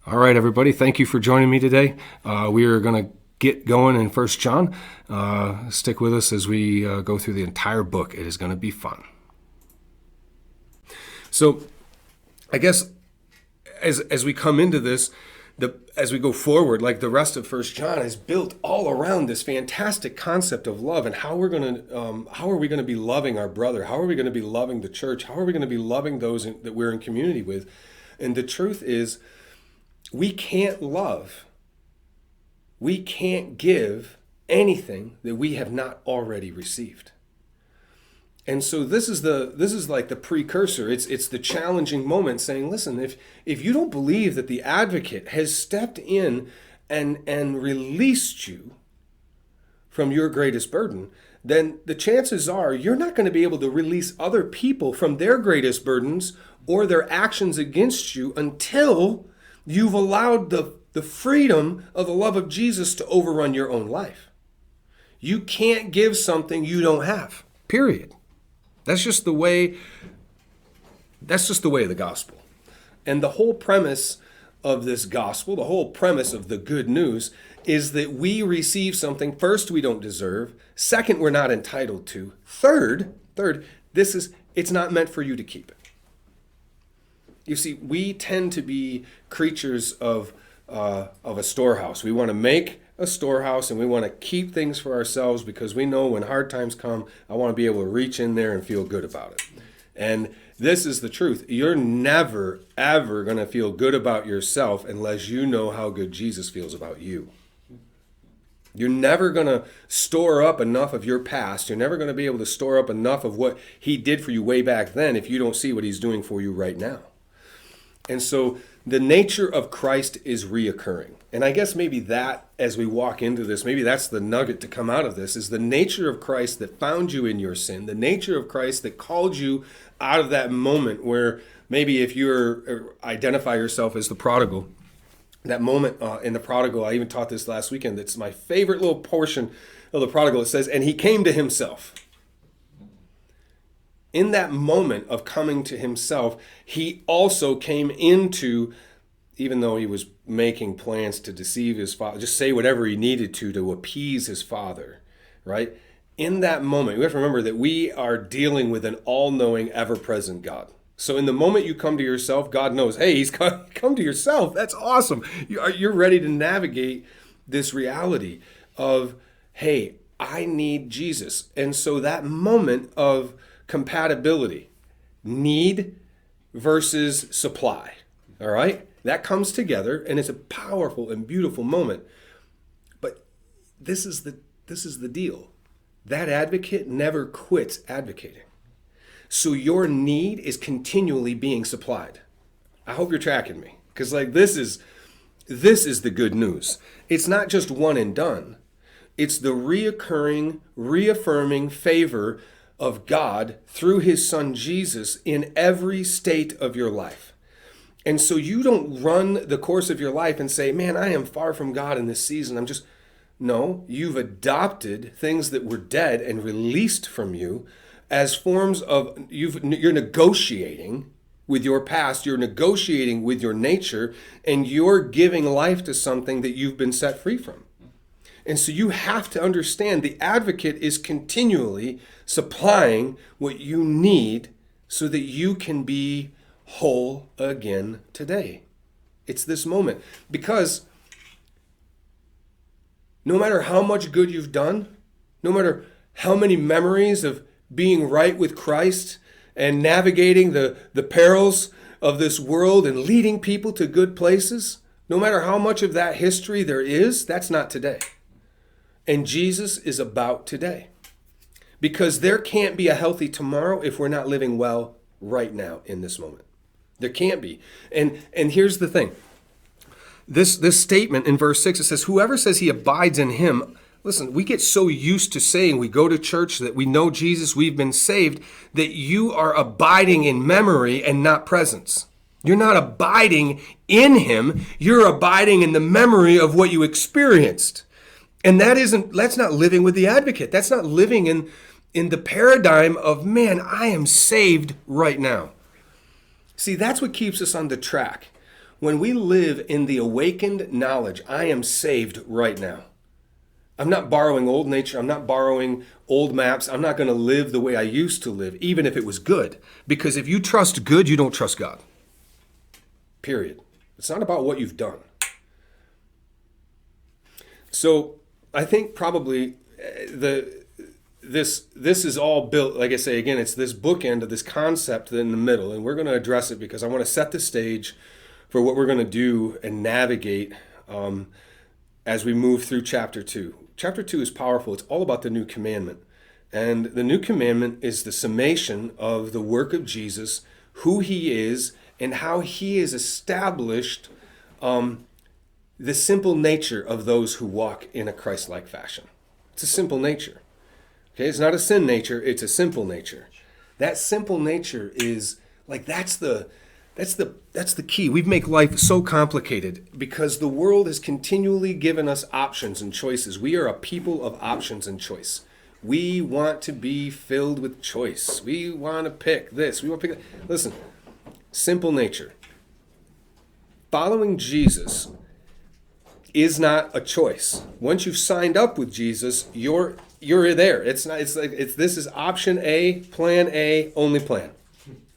All right, everybody. Thank you for joining me today. We are going to get going in First John. Stick with us as we go through the entire book. It is going to be fun. So, I guess as we come into this, as we go forward, like the rest of First John is built all around this fantastic concept of love and how are we going to be loving our brother? How are we going to be loving the church? How are we going to be loving those that we're in community with? And the truth is, we can't love, we can't give anything that we have not already received. And so this is like the precursor. It's the challenging moment saying, listen, if you don't believe that the advocate has stepped in and released you from your greatest burden, then the chances are you're not going to be able to release other people from their greatest burdens or their actions against you until you've allowed the freedom of the love of Jesus to overrun your own life. You can't give something you don't have, period. That's just the way of the gospel. And the whole premise of this gospel, the whole premise of the good news is that we receive something, first, we don't deserve. Second, we're not entitled to. Third, it's not meant for you to keep it. You see, we tend to be creatures of a storehouse. We want to make a storehouse and we want to keep things for ourselves because we know when hard times come, I want to be able to reach in there and feel good about it. And this is the truth. You're never, ever going to feel good about yourself unless you know how good Jesus feels about you. You're never going to store up enough of your past. You're never going to be able to store up enough of what he did for you way back then if you don't see what he's doing for you right now. And so the nature of Christ is reoccurring. And I guess maybe that, as we walk into this, maybe that's the nugget to come out of this, is the nature of Christ that found you in your sin, the nature of Christ that called you out of that moment where maybe if you identify yourself as the prodigal, that moment in the prodigal, I even taught this last weekend, it's my favorite little portion of the prodigal. It says, and he came to himself. In that moment of coming to himself, he also came into, even though he was making plans to deceive his father, just say whatever he needed to appease his father, right? In that moment, we have to remember that we are dealing with an all-knowing, ever-present God. So in the moment you come to yourself, God knows, hey, he's come to yourself. That's awesome. You're ready to navigate this reality of, hey, I need Jesus. And so that moment of compatibility, need versus supply, all right? That comes together, and it's a powerful and beautiful moment. But this is the deal. That advocate never quits advocating. So your need is continually being supplied. I hope you're tracking me, because this is the good news. It's not just one and done. It's the reoccurring, reaffirming favor of God through his son Jesus in every state of your life. And so you don't run the course of your life and say, man, I am far from God in this season. No, you've adopted things that were dead and released from you as forms of, you're negotiating with your past, you're negotiating with your nature, and you're giving life to something that you've been set free from. And so you have to understand the advocate is continually supplying what you need so that you can be whole again today. It's this moment. Because no matter how much good you've done, no matter how many memories of being right with Christ and navigating the perils of this world and leading people to good places, no matter how much of that history there is, that's not today. And Jesus is about today. Because there can't be a healthy tomorrow if we're not living well right now in this moment. There can't be. And here's the thing. This statement in verse 6, it says, whoever says he abides in him, listen, we get so used to saying we go to church, that we know Jesus, we've been saved, that you are abiding in memory and not presence. You're not abiding in him, you're abiding in the memory of what you experienced. And that's not living with the advocate. That's not living in the paradigm of, man, I am saved right now. See, that's what keeps us on the track. when we live in the awakened knowledge, I am saved right now. I'm not borrowing old nature. I'm not borrowing old maps. I'm not going to live the way I used to live, even if it was good. Because if you trust good, you don't trust God. Period. It's not about what you've done. So I think probably this is all built, like I say again, it's this bookend of this concept in the middle, and we're going to address it because I want to set the stage for what we're going to do and navigate as we move through chapter 2. Chapter 2 is powerful. It's all about the new commandment. And the new commandment is the summation of the work of Jesus, who he is, and how he has established the simple nature of those who walk in a Christ-like fashion. It's a simple nature. Okay, it's not a sin nature, it's a simple nature. That simple nature is like that's the key. We make life so complicated because the world has continually given us options and choices. We are a people of options and choice. We want to be filled with choice. We want to pick this. We want to pick that. Listen, simple nature. Following Jesus is not a choice. Once you've signed up with Jesus, you're there. It's not. It's like this is option A, plan A, only plan.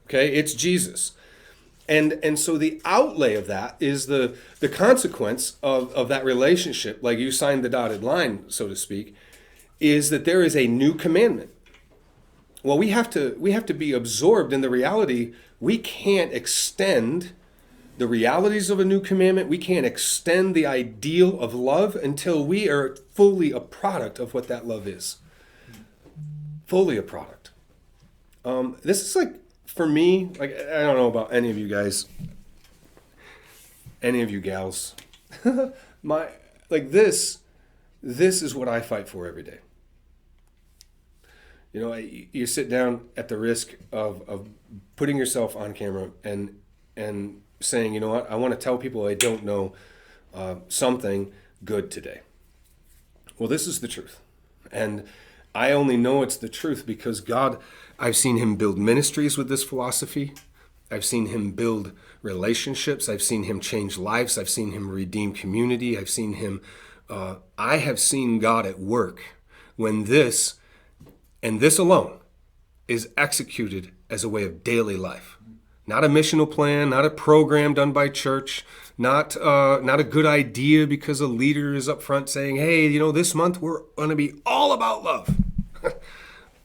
Okay, it's Jesus. And so the outlay of that is the consequence of that relationship, like you signed the dotted line, so to speak, is that there is a new commandment. Well, we have to be absorbed in the reality. We can't extend the realities of a new commandment. We can't extend the ideal of love until we are fully a product of what that love is. Fully a product. This is like, for me, like, I don't know about any of you guys, any of you gals. This is what I fight for every day. You know, you sit down at the risk of putting yourself on camera and saying, you know what, I want to tell people I don't know something good today. Well, this is the truth. And I only know it's the truth because God, I've seen him build ministries with this philosophy. I've seen him build relationships. I've seen him change lives. I've seen him redeem community. I've seen him, I have seen God at work when this, and this alone, is executed as a way of daily life. Not a missional plan, not a program done by church, not a good idea because a leader is up front saying, hey, you know, this month we're going to be all about love.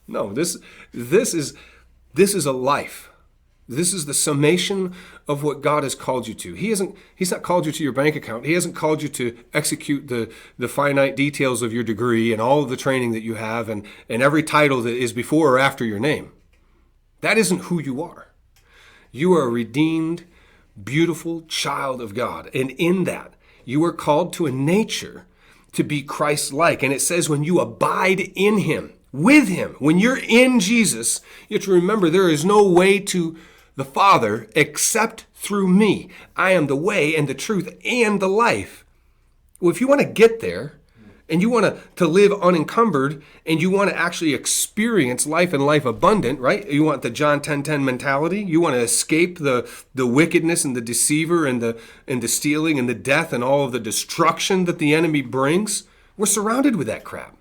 No, this is a life. This is the summation of what God has called you to. He's not called you to your bank account. He hasn't called you to execute the finite details of your degree and all of the training that you have and every title that is before or after your name. That isn't who you are. You are a redeemed, beautiful child of God. And in that, you are called to a nature to be Christ-like. And it says when you abide in him, with him, when you're in Jesus, you have to remember there is no way to the Father except through me. I am the way and the truth and the life. Well, if you want to get there, and you want to live unencumbered, and you want to actually experience life and life abundant, right? You want the John 10:10 mentality. You want to escape the wickedness and the deceiver and the stealing and the death and all of the destruction that the enemy brings. We're surrounded with that crap.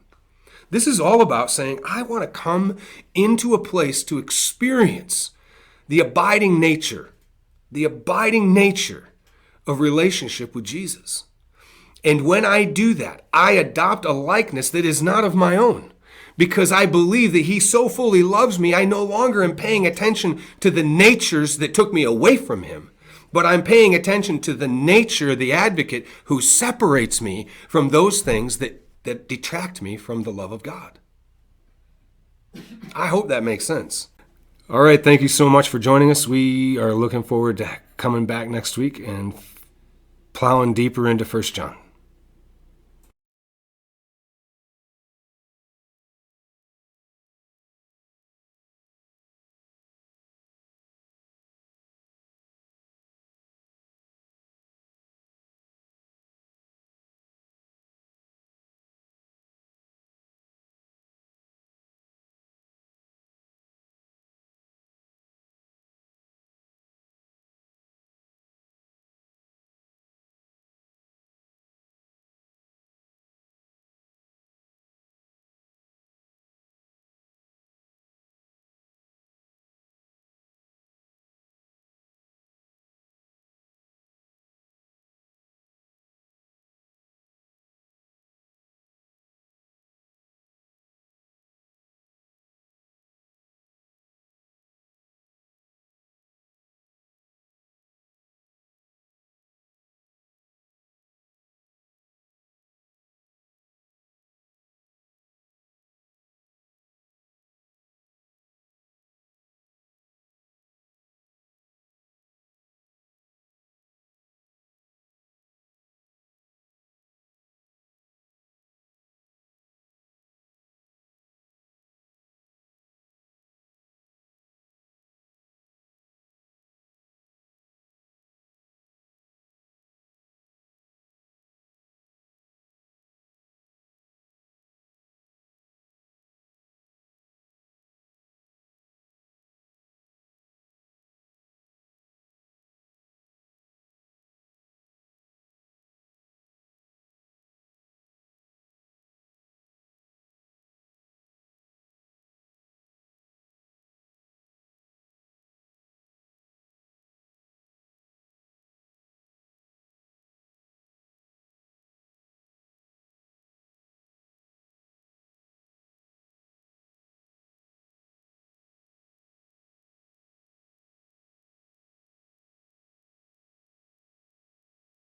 This is all about saying, I want to come into a place to experience the abiding nature of relationship with Jesus. And when I do that, I adopt a likeness that is not of my own. Because I believe that he so fully loves me, I no longer am paying attention to the natures that took me away from him. But I'm paying attention to the nature, the advocate, who separates me from those things that detract me from the love of God. I hope that makes sense. All right, thank you so much for joining us. We are looking forward to coming back next week and plowing deeper into 1 John.